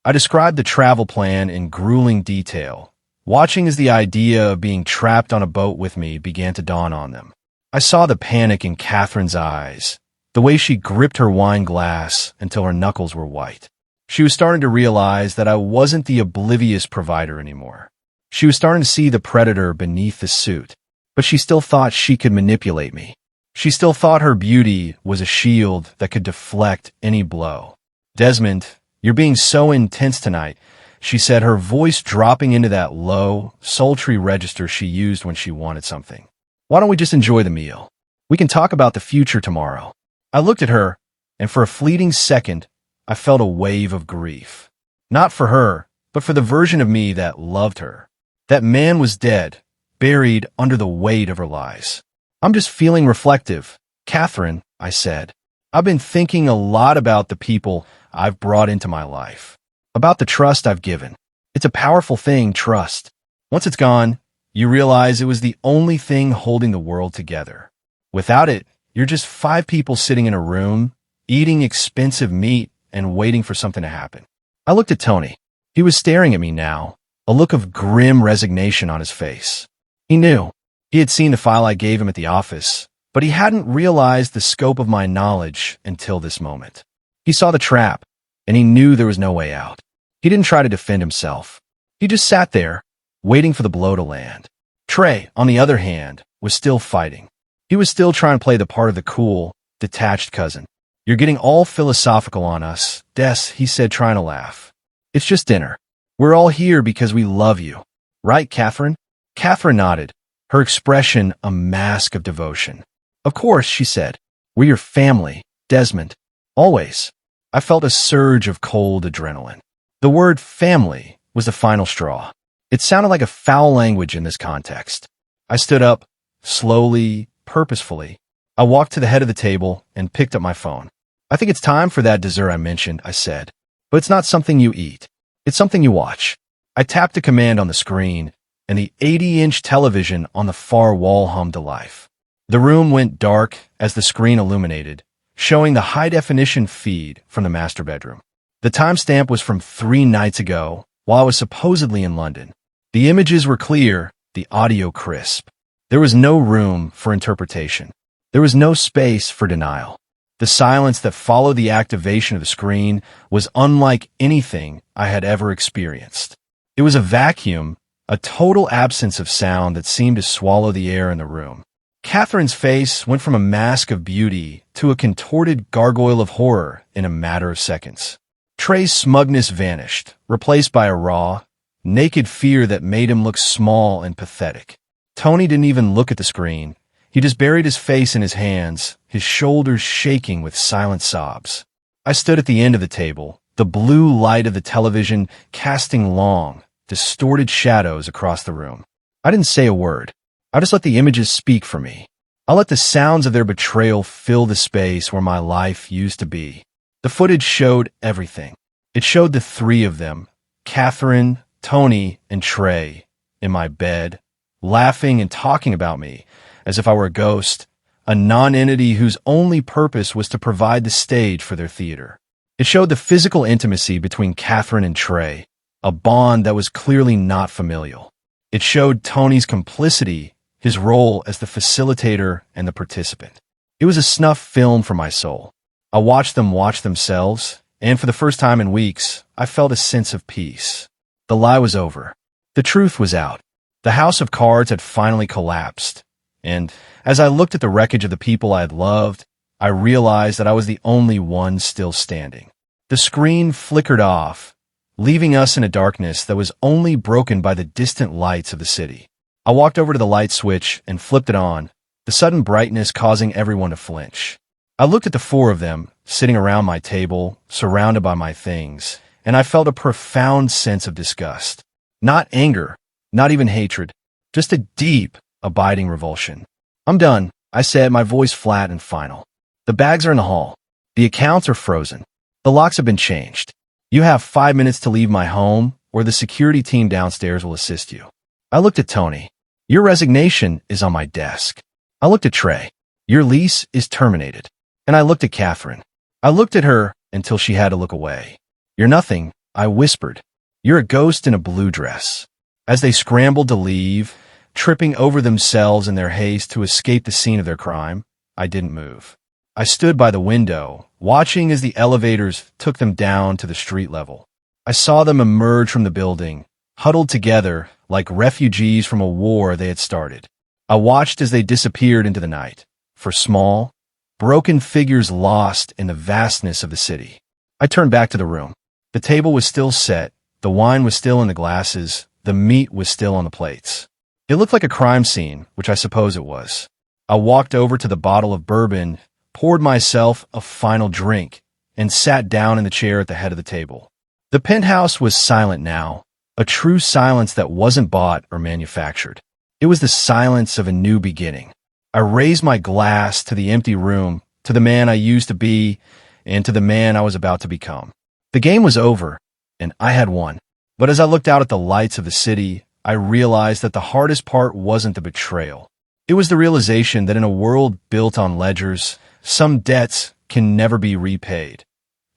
I described the travel plan in grueling detail, watching as the idea of being trapped on a boat with me began to dawn on them. I saw the panic in Catherine's eyes, the way she gripped her wine glass until her knuckles were white. She was starting to realize that I wasn't the oblivious provider anymore. She was starting to see the predator beneath the suit, but she still thought she could manipulate me. She still thought her beauty was a shield that could deflect any blow. Desmond, you're being so intense tonight, she said, her voice dropping into that low, sultry register she used when she wanted something. Why don't we just enjoy the meal? We can talk about the future tomorrow. I looked at her, and for a fleeting second, I felt a wave of grief. Not for her, but for the version of me that loved her. That man was dead, buried under the weight of her lies. I'm just feeling reflective. Catherine, I said, I've been thinking a lot about the people I've brought into my life, about the trust I've given. It's a powerful thing, trust. Once it's gone, you realize it was the only thing holding the world together. Without it, you're just 5 people sitting in a room, eating expensive meat and waiting for something to happen. I looked at Tony. He was staring at me now, a look of grim resignation on his face. He knew. He had seen the file I gave him at the office, but he hadn't realized the scope of my knowledge until this moment. He saw the trap, and he knew there was no way out. He didn't try to defend himself. He just sat there, waiting for the blow to land. Trey, on the other hand, was still fighting. He was still trying to play the part of the cool, detached cousin. You're getting all philosophical on us, Des, he said, trying to laugh. It's just dinner. We're all here because we love you. Right, Catherine? Catherine nodded, her expression a mask of devotion. Of course, she said. We're your family, Desmond. Always. I felt a surge of cold adrenaline. The word family was the final straw. It sounded like a foul language in this context. I stood up, slowly, purposefully. I walked to the head of the table and picked up my phone. I think it's time for that dessert I mentioned, I said. But it's not something you eat. It's something you watch. I tapped a command on the screen, and the 80-inch television on the far wall hummed to life. The room went dark as the screen illuminated, showing the high-definition feed from the master bedroom. The timestamp was from 3 nights ago, while I was supposedly in London. The images were clear, the audio crisp. There was no room for interpretation. There was no space for denial. The silence that followed the activation of the screen was unlike anything I had ever experienced. It was a vacuum, a total absence of sound that seemed to swallow the air in the room. Catherine's face went from a mask of beauty to a contorted gargoyle of horror in a matter of seconds. Trey's smugness vanished, replaced by a raw, naked fear that made him look small and pathetic. Tony didn't even look at the screen. He just buried his face in his hands, his shoulders shaking with silent sobs. I stood at the end of the table, the blue light of the television casting long, distorted shadows across the room. I didn't say a word. I just let the images speak for me. I let the sounds of their betrayal fill the space where my life used to be. The footage showed everything. It showed the 3 of them, Catherine, Tony, and Trey, in my bed, laughing and talking about me as if I were a ghost, a non-entity whose only purpose was to provide the stage for their theater. It showed the physical intimacy between Catherine and Trey, a bond that was clearly not familial. It showed Tony's complicity, his role as the facilitator and the participant. It was a snuff film for my soul. I watched them watch themselves, and for the first time in weeks, I felt a sense of peace. The lie was over. The truth was out. The house of cards had finally collapsed, and as I looked at the wreckage of the people I had loved, I realized that I was the only one still standing. The screen flickered off, leaving us in a darkness that was only broken by the distant lights of the city. I walked over to the light switch and flipped it on, the sudden brightness causing everyone to flinch. I looked at the 4 of them, sitting around my table, surrounded by my things, and I felt a profound sense of disgust. Not anger, not even hatred, just a deep, abiding revulsion. "I'm done," I said, my voice flat and final. "The bags are in the hall. The accounts are frozen. The locks have been changed. You have 5 minutes to leave my home, or the security team downstairs will assist you." I looked at Tony. "Your resignation is on my desk." I looked at Trey. "Your lease is terminated." And I looked at Catherine. I looked at her until she had to look away. "You're nothing," I whispered. "You're a ghost in a blue dress." As they scrambled to leave, tripping over themselves in their haste to escape the scene of their crime, I didn't move. I stood by the window, watching as the elevators took them down to the street level. I saw them emerge from the building, huddled together like refugees from a war they had started. I watched as they disappeared into the night, for small, broken figures lost in the vastness of the city. I turned back to the room. The table was still set, the wine was still in the glasses, the meat was still on the plates. It looked like a crime scene, which I suppose it was. I walked over to the bottle of bourbon, poured myself a final drink, and sat down in the chair at the head of the table. The penthouse was silent now, a true silence that wasn't bought or manufactured. It was the silence of a new beginning. I raised my glass to the empty room, to the man I used to be, and to the man I was about to become. The game was over, and I had won. But as I looked out at the lights of the city, I realized that the hardest part wasn't the betrayal. It was the realization that in a world built on ledgers, some debts can never be repaid.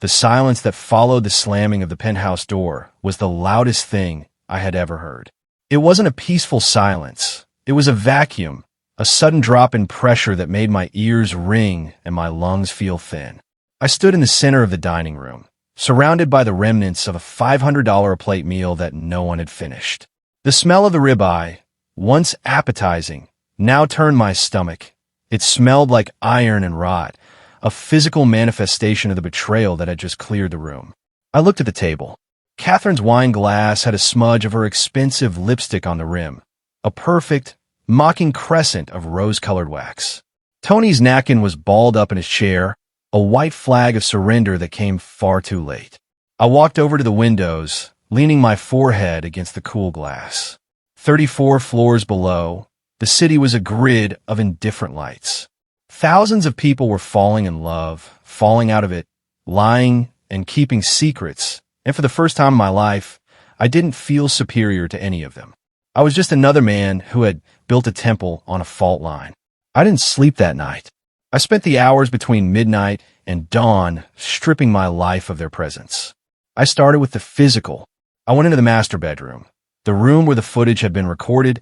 The silence that followed the slamming of the penthouse door was the loudest thing I had ever heard. It wasn't a peaceful silence. It was a vacuum, a sudden drop in pressure that made my ears ring and my lungs feel thin. I stood in the center of the dining room, surrounded by the remnants of a $500 a plate meal that no one had finished. The smell of the ribeye, once appetizing, now turned my stomach. It smelled like iron and rot, a physical manifestation of the betrayal that had just cleared the room. I looked at the table. Catherine's wine glass had a smudge of her expensive lipstick on the rim, a perfect, mocking crescent of rose-colored wax. Tony's napkin was balled up in his chair, a white flag of surrender that came far too late. I walked over to the windows, leaning my forehead against the cool glass. 34 floors below, the city was a grid of indifferent lights. Thousands of people were falling in love, falling out of it, lying and keeping secrets, and for the first time in my life, I didn't feel superior to any of them. I was just another man who had built a temple on a fault line. I didn't sleep that night. I spent the hours between midnight and dawn stripping my life of their presence. I started with the physical. I went into the master bedroom, the room where the footage had been recorded,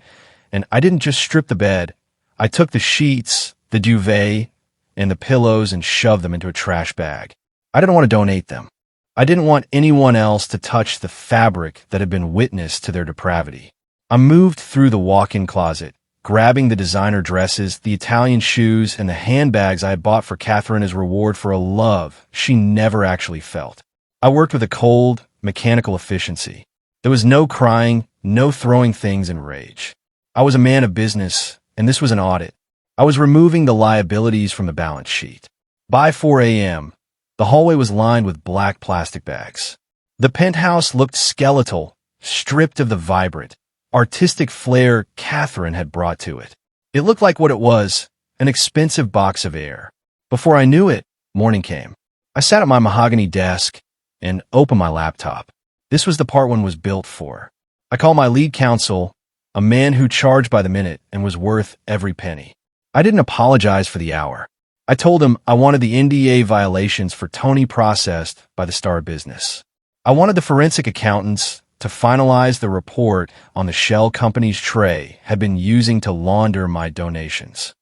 and I didn't just strip the bed. I took the sheets, the duvet, and the pillows and shoved them into a trash bag. I didn't want to donate them. I didn't want anyone else to touch the fabric that had been witness to their depravity. I moved through the walk-in closet, grabbing the designer dresses, the Italian shoes, and the handbags I had bought for Catherine as reward for a love she never actually felt. I worked with a cold, mechanical efficiency. There was no crying, no throwing things in rage. I was a man of business, and this was an audit. I was removing the liabilities from the balance sheet. By 4 a.m., the hallway was lined with black plastic bags. The penthouse looked skeletal, stripped of the vibrant, artistic flair Catherine had brought to it. It looked like what it was, an expensive box of air. Before I knew it, morning came. I sat at my mahogany desk and opened my laptop. This was the part one was built for. I called my lead counsel, a man who charged by the minute and was worth every penny. I didn't apologize for the hour. I told him I wanted the NDA violations for Tony processed by the Star Business. I wanted the forensic accountants to finalize the report on the shell company's Trey had been using to launder my donations.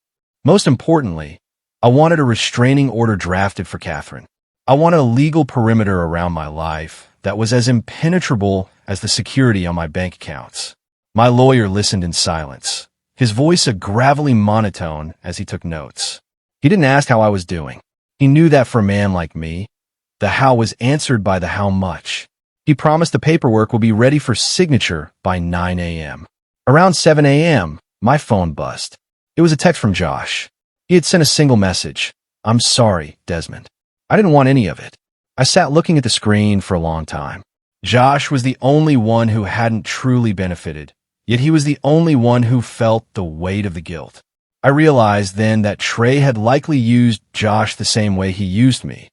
Most importantly, I wanted a restraining order drafted for Catherine. I wanted a legal perimeter around my life that was as impenetrable as the security on my bank accounts. My lawyer listened in silence, his voice a gravelly monotone as he took notes. He didn't ask how I was doing. He knew that for a man like me, the how was answered by the how much. He promised the paperwork would be ready for signature by 9 a.m. Around 7 a.m., my phone buzzed. It was a text from Josh. He had sent a single message. "I'm sorry, Desmond." I didn't want any of it. I sat looking at the screen for a long time. Josh was the only one who hadn't truly benefited, yet he was the only one who felt the weight of the guilt. I realized then that Trey had likely used Josh the same way he used me,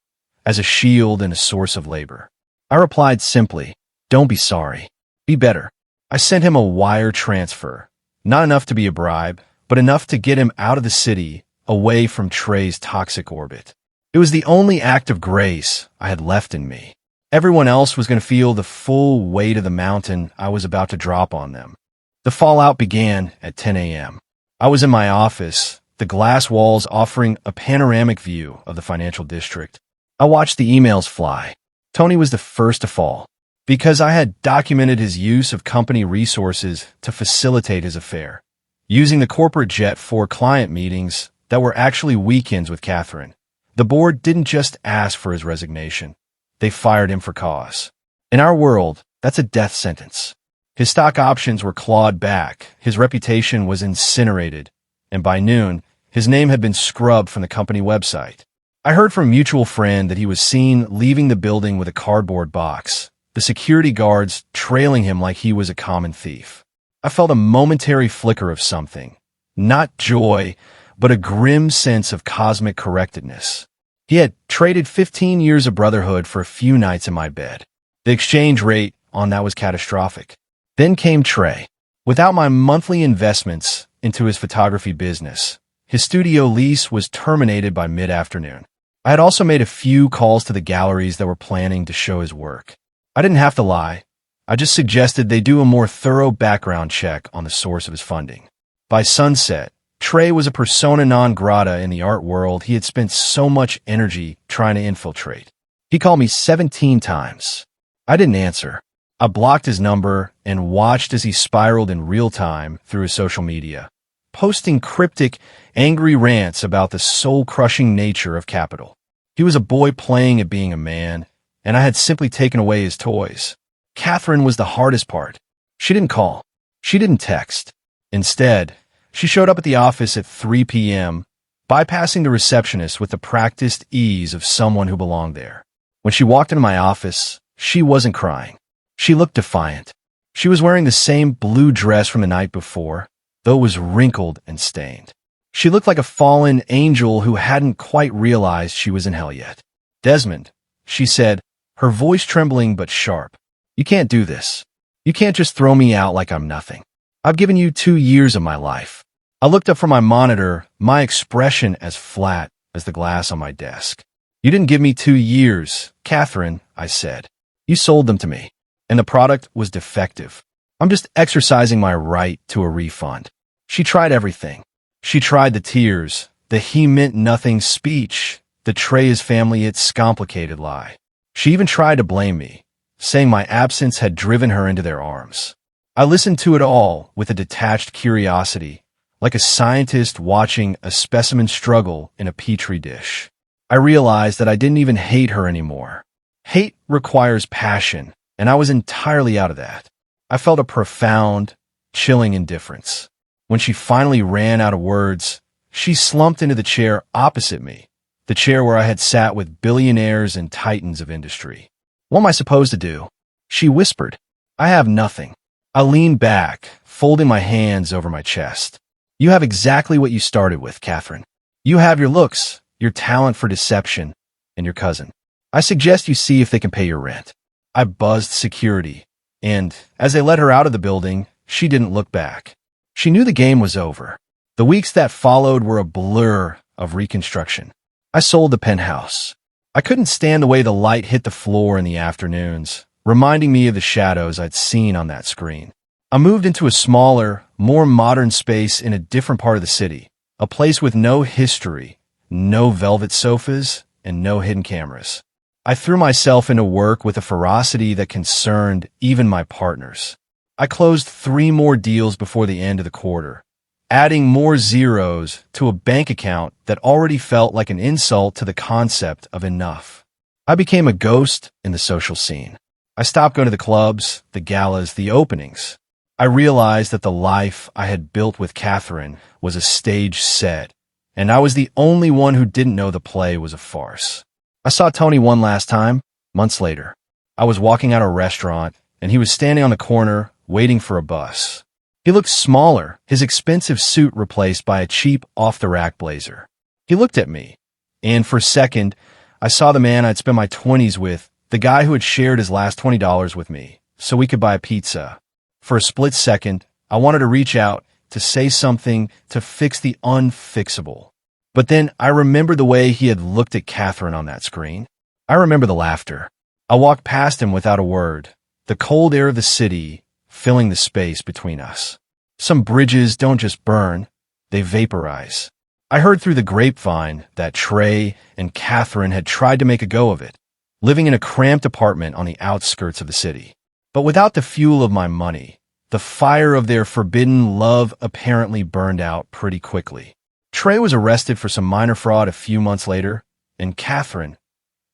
as a shield and a source of labor. I replied simply, "Don't be sorry. Be better." I sent him a wire transfer, not enough to be a bribe, but enough to get him out of the city, away from Trey's toxic orbit. It was the only act of grace I had left in me. Everyone else was going to feel the full weight of the mountain I was about to drop on them. The fallout began at 10 a.m. I was in my office, the glass walls offering a panoramic view of the financial district. I watched the emails fly. Tony was the first to fall, because I had documented his use of company resources to facilitate his affair, using the corporate jet for client meetings that were actually weekends with Catherine. The board didn't just ask for his resignation. They fired him for cause. In our world, that's a death sentence. His stock options were clawed back, his reputation was incinerated, and by noon, his name had been scrubbed from the company website. I heard from a mutual friend that he was seen leaving the building with a cardboard box, the security guards trailing him like he was a common thief. I felt a momentary flicker of something, not joy, but a grim sense of cosmic correctedness. He had traded 15 years of brotherhood for a few nights in my bed. The exchange rate on that was catastrophic. Then came Trey. Without my monthly investments into his photography business, his studio lease was terminated by mid-afternoon. I had also made a few calls to the galleries that were planning to show his work. I didn't have to lie. I just suggested they do a more thorough background check on the source of his funding. By sunset, Trey was a persona non grata in the art world he had spent so much energy trying to infiltrate. He called me 17 times. I didn't answer. I blocked his number and watched as he spiraled in real time through his social media, posting cryptic, angry rants about the soul-crushing nature of capital. He was a boy playing at being a man, and I had simply taken away his toys. Catherine was the hardest part. She didn't call. She didn't text. Instead, she showed up at the office at 3 p.m., bypassing the receptionist with the practiced ease of someone who belonged there. When she walked into my office, she wasn't crying. She looked defiant. She was wearing the same blue dress from the night before, though it was wrinkled and stained. She looked like a fallen angel who hadn't quite realized she was in hell yet. "Desmond," she said, her voice trembling but sharp. "You can't do this. You can't just throw me out like I'm nothing. I've given you 2 years of my life." I looked up from my monitor, my expression as flat as the glass on my desk. "You didn't give me 2 years, Catherine," I said. "You sold them to me, and the product was defective. I'm just exercising my right to a refund." She tried everything. She tried the tears, the he meant nothing speech, the Trey is family it's complicated lie. She even tried to blame me, saying my absence had driven her into their arms. I listened to it all with a detached curiosity, like a scientist watching a specimen struggle in a petri dish. I realized that I didn't even hate her anymore. Hate requires passion, and I was entirely out of that. I felt a profound, chilling indifference. When she finally ran out of words, she slumped into the chair opposite me, the chair where I had sat with billionaires and titans of industry. "What am I supposed to do?" she whispered. "I have nothing." I leaned back, folding my hands over my chest. "You have exactly what you started with, Catherine. You have your looks, your talent for deception, and your cousin. I suggest you see if they can pay your rent." I buzzed security, and as they let her out of the building, she didn't look back. She knew the game was over. The weeks that followed were a blur of reconstruction. I sold the penthouse. I couldn't stand the way the light hit the floor in the afternoons, reminding me of the shadows I'd seen on that screen. I moved into a smaller, more modern space in a different part of the city, a place with no history, no velvet sofas, and no hidden cameras. I threw myself into work with a ferocity that concerned even my partners. I closed 3 more deals before the end of the quarter, adding more zeros to a bank account that already felt like an insult to the concept of enough. I became a ghost in the social scene. I stopped going to the clubs, the galas, the openings. I realized that the life I had built with Catherine was a stage set, and I was the only one who didn't know the play was a farce. I saw Tony one last time, months later. I was walking out of a restaurant, and he was standing on the corner, waiting for a bus. He looked smaller, his expensive suit replaced by a cheap, off-the-rack blazer. He looked at me, and for a second, I saw the man I'd spent my 20s with, the guy who had shared his last $20 with me, so we could buy a pizza. For a split second, I wanted to reach out, to say something, to fix the unfixable. But then I remembered the way he had looked at Catherine on that screen. I remember the laughter. I walked past him without a word, the cold air of the city filling the space between us. Some bridges don't just burn, they vaporize. I heard through the grapevine that Trey and Catherine had tried to make a go of it, living in a cramped apartment on the outskirts of the city. But without the fuel of my money, the fire of their forbidden love apparently burned out pretty quickly. Trey was arrested for some minor fraud a few months later, and Catherine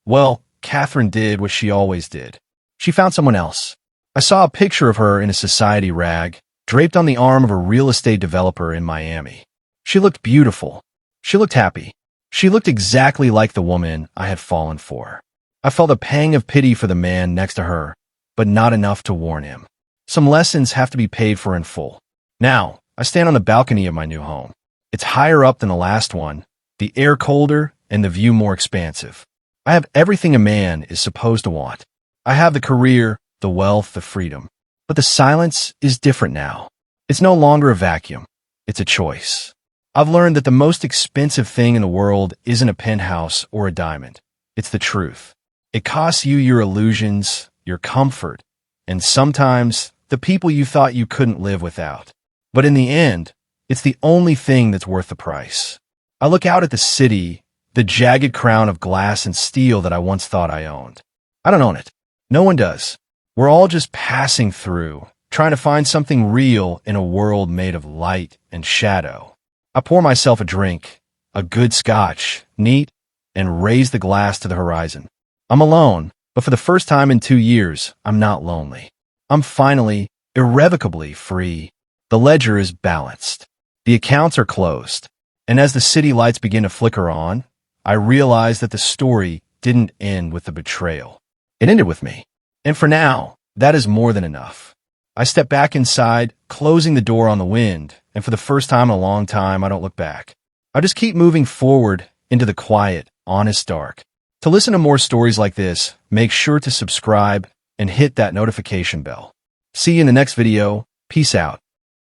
did what she always did. She found someone else. I saw a picture of her in a society rag, draped on the arm of a real estate developer in Miami. She looked beautiful. She looked happy. She looked exactly like the woman I had fallen for. I felt a pang of pity for the man next to her, but not enough to warn him. Some lessons have to be paid for in full. Now, I stand on the balcony of my new home. It's higher up than the last one, the air colder and the view more expansive. I have everything a man is supposed to want. I have the career, the wealth, the freedom. But the silence is different now. It's no longer a vacuum. It's a choice. I've learned that the most expensive thing in the world isn't a penthouse or a diamond. It's the truth. It costs you your illusions, your comfort, and sometimes the people you thought you couldn't live without. But in the end, it's the only thing that's worth the price. I look out at the city, the jagged crown of glass and steel that I once thought I owned. I don't own it. No one does. We're all just passing through, trying to find something real in a world made of light and shadow. I pour myself a drink, a good scotch, neat, and raise the glass to the horizon. I'm alone, but for the first time in 2 years, I'm not lonely. I'm finally, irrevocably free. The ledger is balanced. The accounts are closed. And as the city lights begin to flicker on, I realized that the story didn't end with the betrayal. It ended with me. And for now, that is more than enough. I step back inside, closing the door on the wind, and for the first time in a long time, I don't look back. I just keep moving forward into the quiet, honest dark. To listen to more stories like this, make sure to subscribe and hit that notification bell. See you in the next video. Peace out.